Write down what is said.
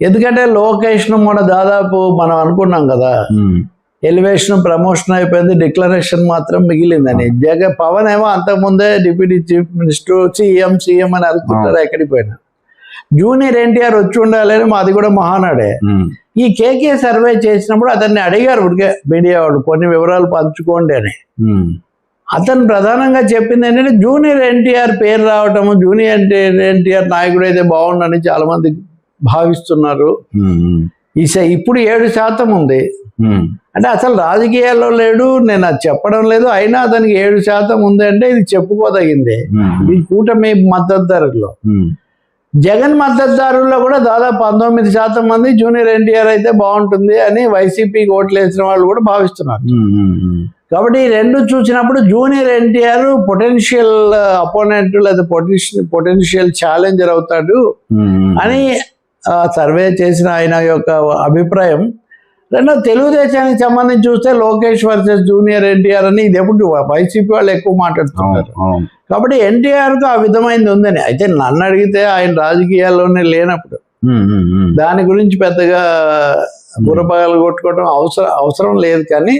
ఎందుకంటే లొకేషన్ మన దాదాపు మనం అనుకున్నాం కదా, ఎలివేషన్ ప్రమోషన్ అయిపోయింది, డిక్లరేషన్ మాత్రం మిగిలిందని. పవన్ ఏమో అంతకుముందే డిప్యూటీ చీఫ్ మినిస్టర్, సీఎం అని అనుకుంటారు ఎక్కడికి పోయినా. జూనియర్ ఎన్టీఆర్ వచ్చి ఉండాలని మాది కూడా మహానాడే. ఈ కేకే సర్వే చేసినప్పుడు అతన్ని అడిగారు ఉడికే మీడియా వాళ్ళు కొన్ని వివరాలు పంచుకోండి అని. అతను ప్రధానంగా చెప్పింది ఏంటంటే జూనియర్ ఎన్టీఆర్ పేరు రావటము, జూనియర్ ఎన్టీఆర్ నాయకుడు అయితే బాగుండని చాలా మంది భావిస్తున్నారు. ఇప్పుడు 7% ఉంది అంటే అసలు రాజకీయాల్లో లేడు, నేను అది చెప్పడం లేదు, అయినా అతనికి 7% ఉంది అంటే ఇది చెప్పుకోదగింది. ఈ కూటమి మద్దతుదారుల్లో, జగన్ మద్దతుదారుల్లో కూడా దాదాపు 19% మంది జూనియర్ ఎన్టీఆర్ అయితే బాగుంటుంది అని వైసీపీకి ఓట్లు వేసిన వాళ్ళు కూడా భావిస్తున్నారు. కాబట్టి ఈ రెండు చూసినప్పుడు జూనియర్ ఎన్టీఆర్ పొటెన్షియల్ అపోనెంట్ లేదా పొటెన్షియల్ ఛాలెంజర్ అవుతాడు అని సర్వే చేసిన ఆయన యొక్క అభిప్రాయం. రెండో తెలుగుదేశానికి సంబంధించి చూస్తే లోకేష్ వర్సెస్ జూనియర్ ఎన్టీఆర్ అని ఇది ఎప్పుడు వైసీపీ వాళ్ళు ఎక్కువ మాట్లాడుతున్నారు. కాబట్టి ఎన్టీఆర్కు ఆ విధమైనది ఉందని. అయితే నన్ను అడిగితే ఆయన రాజకీయాల్లోనే లేనప్పుడు దాని గురించి పెద్దగా బుర్రపగలు కొట్టుకోవడం అవసరం లేదు. కానీ